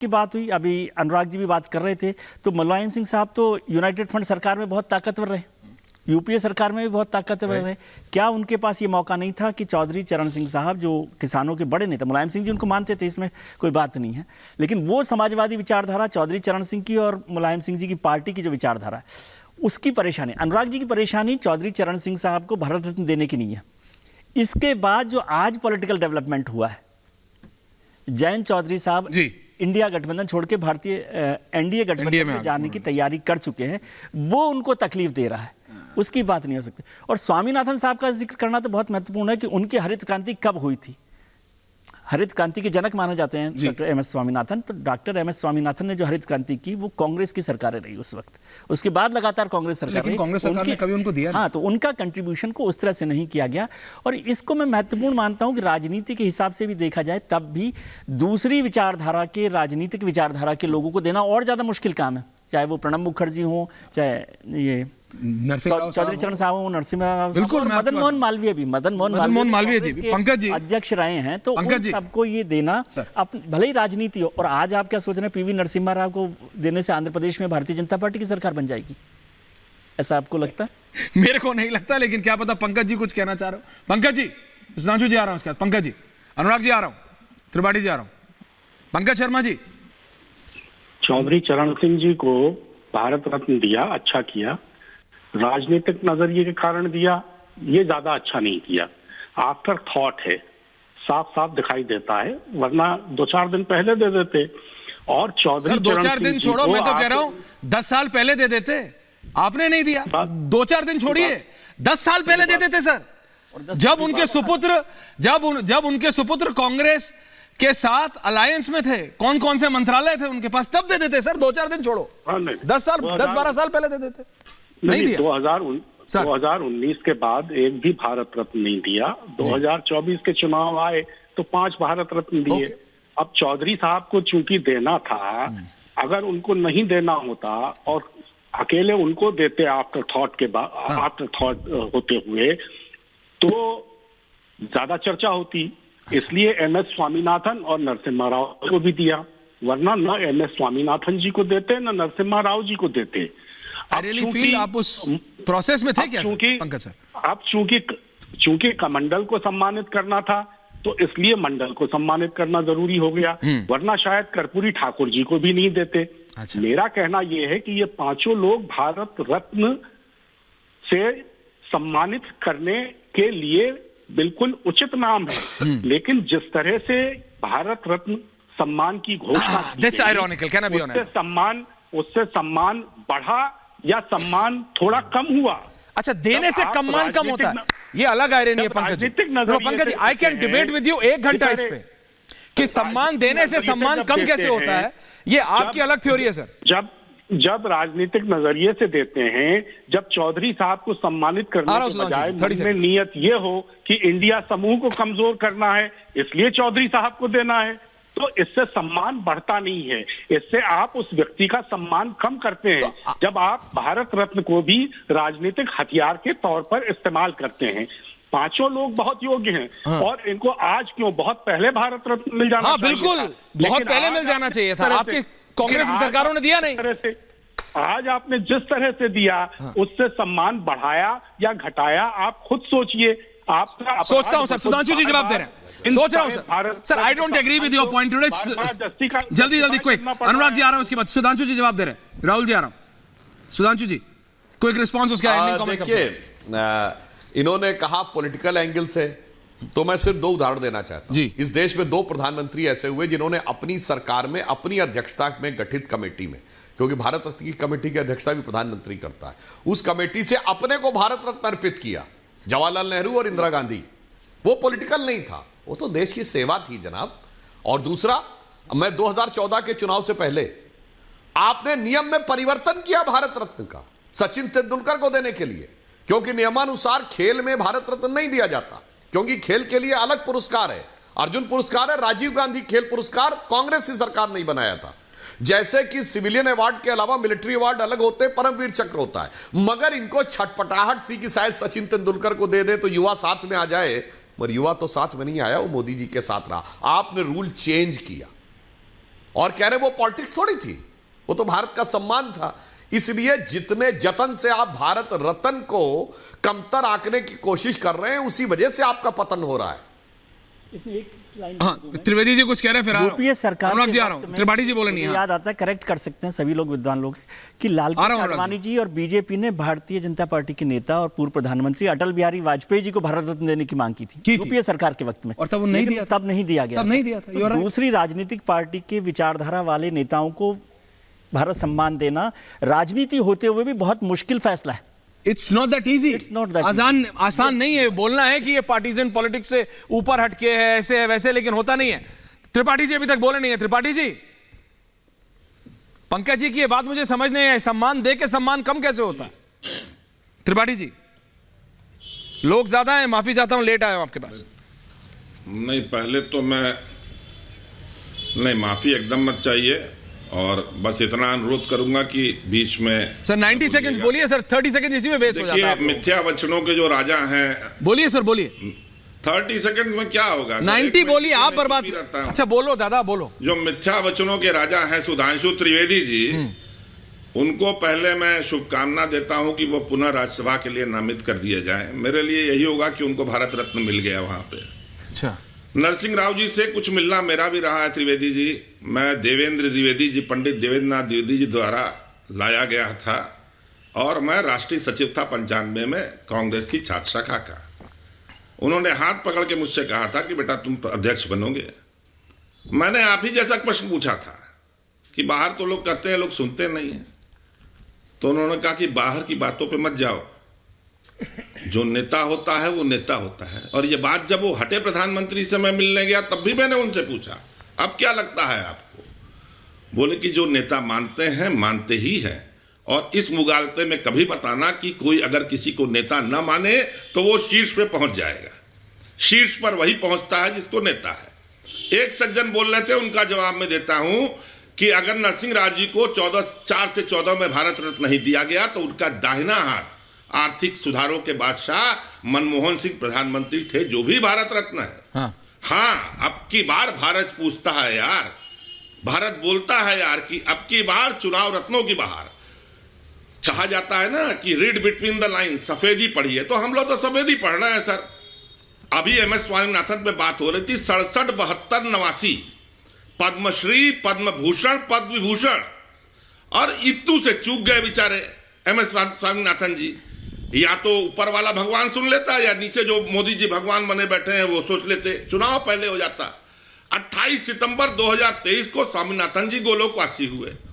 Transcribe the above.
की बात हुई, अभी अनुराग जी भी बात कर रहे थे, तो मुलायम सिंह साहब तो यूनाइटेड फ्रंट सरकार में बहुत ताकतवर रहे, यूपीए सरकार में भी बहुत ताकतवर रहे। क्या उनके पास ये मौका नहीं था कि चौधरी चरण सिंह साहब जो किसानों के बड़े नेता, मुलायम सिंह जी उनको मानते थे, इसमें कोई बात नहीं है, लेकिन वो समाजवादी विचारधारा चौधरी चरण सिंह की और मुलायम सिंह जी की पार्टी की जो विचारधारा है, उसकी परेशानी, अनुराग जी की परेशानी चौधरी चरण सिंह साहब को भारत रत्न देने की नहीं है। इसके बाद जो आज पॉलिटिकल डेवलपमेंट हुआ है, जयंत चौधरी साहब इंडिया गठबंधन छोड़ के भारतीय एनडीए गठबंधन में जाने की तैयारी कर चुके हैं, वो उनको तकलीफ दे रहा है, उसकी बात नहीं हो सकती। और स्वामीनाथन साहब का जिक्र करना तो बहुत महत्वपूर्ण है कि उनकी हरित क्रांति कब हुई थी। हरित क्रांति के जनक माने जाते हैं डॉक्टर एम एस स्वामीनाथन। तो डॉक्टर एम एस स्वामीनाथन ने जो हरित क्रांति की वो कांग्रेस की सरकारें रही उस वक्त, उसके बाद लगातार कांग्रेस सरकार रही, कांग्रेस सरकार ने कभी उनको दिया। हाँ, तो उनका कंट्रीब्यूशन को उस तरह से नहीं किया गया। और इसको मैं महत्वपूर्ण मानता हूं कि राजनीति के हिसाब से भी देखा जाए तब भी दूसरी विचारधारा के, राजनीतिक विचारधारा के लोगों को देना और ज्यादा मुश्किल काम है, चाहे वो प्रणब मुखर्जी हो, चाहे ये चौधरी चरण साहब हो, नरसिम्हा राव, बिल्कुल मदन मोहन मालवीय भी, मदन मोहन मालवीय जी भी पंकज जी अध्यक्ष रहे हैं। तो उन सबको ये देना भले ही राजनीति हो। और आज आप क्या सोच रहे हैं, पीवी नरसिम्हा राव को देने से आंध्र प्रदेश में भारतीय जनता पार्टी की सरकार बन जाएगी, ऐसा आपको लगता है? मेरे को नहीं लगता, लेकिन क्या पता पंकज जी कुछ कहना चाह रहे हो। पंकज जी, सुधांशु जी आ रहा हूं, उसके बाद पंकज जी, अनुराग जी आ रहा हूं, त्रिपाठी जी आ रहा हूं, पंकज शर्मा जी। चौधरी चरण सिंह जी को भारत रत्न दिया, अच्छा किया, राजनीतिक नजरिए के कारण दिया, ये ज्यादा अच्छा नहीं किया। आफ्टर थॉट है, साफ साफ दिखाई देता है, वरना 2-4 दिन पहले दे देते। और चौधरी 2-4 दिन छोड़ो, मैं तो कह रहा हूं 10 साल पहले दे देते, आपने नहीं दिया। 2-4 दिन छोड़िए, 10 साल पहले दे देते सर, जब उनके सुपुत्र कांग्रेस के साथ अलायंस में थे, कौन कौन से मंत्रालय थे उनके पास, तब दे देते सर। 2-4 दिन छोड़ो, 10-12 साल पहले दे देते, नहीं दिया। 2019 के बाद एक भी भारत रत्न नहीं दिया। 2024 के चुनाव आए तो 5 भारत रत्न दिए। अब चौधरी साहब को चूंकि देना था, अगर उनको नहीं देना होता और अकेले उनको देते आफ्टर थॉट के बाद, आफ्टर थॉट होते हुए, तो ज्यादा चर्चा होती। इसलिए एम एस स्वामीनाथन और नरसिम्हा राव को भी दिया, वरना न एम एस स्वामीनाथन जी को देते न नरसिम्हा राव जी को देते। आप उस प्रोसेस में थे क्या पंकज सर? अब चूंकि कमंडल को सम्मानित करना था, तो इसलिए मंडल को सम्मानित करना जरूरी हो गया, वरना शायद कर्पूरी ठाकुर जी को भी नहीं देते। अच्छा। मेरा कहना यह है कि ये 5 लोग भारत रत्न से सम्मानित करने के लिए बिल्कुल उचित नाम है, लेकिन जिस तरह से भारत रत्न सम्मान की घोषणा उससे सम्मान बढ़ा या सम्मान थोड़ा कम हुआ। अच्छा, देने से सम्मान कम होता है, ये अलग आयरनी है Pankaj ji. Pankaj ji, I can debate with you 1 घंटा इस पे कि सम्मान देने से सम्मान कम कैसे होता है, ये आपकी अलग थ्योरी है सर। जब राजनीतिक नजरिए से देते हैं, जब चौधरी साहब को सम्मानित करने के बजाय मन में नियत ये हो कि इंडिया समूह को कमजोर करना है, इसलिए चौधरी साहब को देना है, तो इससे सम्मान बढ़ता नहीं है, इससे आप उस व्यक्ति का सम्मान कम करते हैं। जब आप भारत रत्न को भी राजनीतिक हथियार के तौर पर इस्तेमाल करते हैं। 5 लोग बहुत योग्य हैं, और इनको आज क्यों, बहुत पहले भारत रत्न मिल जाना चाहिए। बिल्कुल, बहुत पहले मिल जाना चाहिए था, आपकी कांग्रेस सरकारों ने दिया नहीं। आज आपने जिस तरह से दिया, उससे सम्मान बढ़ाया या घटाया, आप खुद सोचिए। आपका सोचता हूं सर, सुधांशु जी जवाब दे रहे हैं, सोच रहा हूं sir. I don't agree with your point today. जल्दी क्विक, अनुराग जी आ रहा हूं, उसके बाद सुधांशु जी जवाब दे रहे हैं, राहुल जी आ रहा हूं। सुधांशु जी, क्विक रिस्पॉन्स उसका। देखिए, इन्होंने कहा पॉलिटिकल एंगल से, तो मैं सिर्फ 2 उदाहरण देना चाहता हूं। इस देश में 2 प्रधानमंत्री ऐसे हुए जिन्होंने अपनी सरकार में, अपनी अध्यक्षता में गठित कमेटी में, क्योंकि भारत रत्न की कमेटी की अध्यक्षता भी प्रधानमंत्री करता है, उस कमेटी से अपने को भारत रत्न अर्पित किया, जवाहरलाल नेहरू और इंदिरा गांधी। वो पॉलिटिकल नहीं था, वो तो देश की सेवा थी जनाब। और दूसरा, मैं 2014 के चुनाव से पहले आपने नियम में परिवर्तन किया भारत रत्न का सचिन तेंदुलकर को देने के लिए, क्योंकि नियमानुसार खेल में भारत रत्न नहीं दिया जाता, क्योंकि खेल के लिए अलग पुरस्कार है, अर्जुन पुरस्कार है, राजीव गांधी खेल पुरस्कार कांग्रेस की सरकार नहीं बनाया था। जैसे कि सिविलियन अवार्ड के अलावा मिलिट्री अवार्ड अलग होते हैं, परमवीर चक्र होता है, मगर इनको छटपटाहट थी कि शायद सचिन तेंदुलकर को दे दे तो युवा साथ में आ जाए, मगर युवा तो साथ में नहीं आया, वो मोदी जी के साथ रहा। आपने रूल चेंज किया, और कह रहे वो पॉलिटिक्स थोड़ी थी, वो तो भारत का सम्मान था। इसलिए जितने जतन से आप भारत रत्न को कमतर आंकने की कोशिश कर रहे हैं, उसी वजह से आपका पतन हो रहा है। हाँ, त्रिवेदी जी कुछ कह रहे हैं, फिर यूपीए सरकार अनुराग जी आ रहा हूं, त्रिपाठी जी बोले नहीं। याद आता है, करेक्ट कर सकते हैं सभी लोग, विद्वान लोग, कि लालकृष्ण आडवाणी जी और बीजेपी ने भारतीय जनता पार्टी के नेता और पूर्व प्रधानमंत्री अटल बिहारी वाजपेयी जी को भारत रत्न देने की मांग की थी यूपीए सरकार के वक्त में, और तब नहीं दिया, तब नहीं दिया गया, तब नहीं दिया था। तो दूसरी राजनीतिक पार्टी के विचारधारा वाले नेताओं को भारत सम्मान देना राजनीति होते हुए भी बहुत मुश्किल फैसला है। इट्स नॉट दैट इजी, आसान नहीं है। बोलना है कि ये पार्टीजन पॉलिटिक्स से ऊपर हटके है, ऐसे है वैसे, लेकिन होता नहीं है। त्रिपाठी जी अभी तक बोले नहीं है। त्रिपाठी जी, पंकज जी की ये बात मुझे समझ नहीं है, सम्मान दे के सम्मान कम कैसे होता है? त्रिपाठी जी, लोग ज्यादा है, माफी चाहता हूं लेट आया हूं आपके पास। नहीं, पहले तो मैं नहीं, माफी एकदम मत चाहिए, और बस इतना अनुरोध करूंगा कि बीच में सर 90 सेकंड्स बोलिए सर, 30 सेकंड इसी में वेस्ट हो जाता है। देखिए, मिथ्या वचनों के जो राजा हैं, बोलिए सर, बोलिए। 30 सेकंड में क्या होगा? 90 बोलिए, आप बर्बाद। अच्छा बोलो दादा, बोलो। जो मिथ्या वचनों के राजा हैं सुधांशु त्रिवेदी जी, उनको पहले मैं शुभकामना देता हूं कि वो पुनः राज्यसभा के लिए नामित कर दिए जाए। मेरे लिए यही होगा कि उनको भारत रत्न मिल गया वहां पे। अच्छा, नरसिंह राव जी से कुछ मिलना मेरा भी रहा है। त्रिवेदी जी, मैं देवेंद्र द्विवेदी जी, पंडित देवेंद्र नाथ द्विवेदी जी द्वारा लाया गया था, और मैं राष्ट्रीय सचिव था 95 में कांग्रेस की छात्र शाखा का। उन्होंने हाथ पकड़ के मुझसे कहा था कि बेटा तुम अध्यक्ष बनोगे। मैंने आप ही जैसा प्रश्न पूछा था कि बाहर तो लोग कहते हैं, लोग सुनते नहीं है, तो उन्होंने कहा कि बाहर की बातों पे मत जाओ, जो नेता होता है वो नेता होता है। और ये बात जब वो हटे प्रधानमंत्री से मैं मिलने गया, तब भी मैंने उनसे पूछा, अब क्या लगता है आपको? बोले कि जो नेता मानते हैं मानते ही हैं, और इस मुगालते में कभी बताना कि कोई अगर किसी को नेता न माने तो वो शीर्ष पे पहुंच जाएगा। शीर्ष पर वही पहुंचता है जिसको नेता है। एक सज्जन बोल रहे थे, उनका जवाब मैं देता हूं कि अगर नरसिंह राव जी को 4 से 14 में भारत रत्न नहीं दिया गया, तो उनका दाहिना हाथ आर्थिक सुधारों के बादशाह मनमोहन सिंह प्रधानमंत्री थे, जो भी भारत रत्न है। हाँ, अब की बार भारत पूछता है यार, भारत बोलता है यार कि अब की बार चुनाव रत्नों की बहार। कहा जाता है ना कि रीड बिटवीन द लाइन, सफेदी पढ़िए, तो हम लोग तो सफेदी पढ़ रहे हैं सर। अभी MS स्वामीनाथन पे बात हो रही थी, 67, 72, 89 पद्मश्री, पद्म भूषण, पद्म विभूषण, और इतू से चूक गए बेचारे MS स्वामीनाथन जी। या तो ऊपर वाला भगवान सुन लेता, या नीचे जो मोदी जी भगवान बने बैठे हैं वो सोच लेते, चुनाव पहले हो जाता। 28 सितंबर 2023 को स्वामीनाथन जी गोलोकवासी हुए।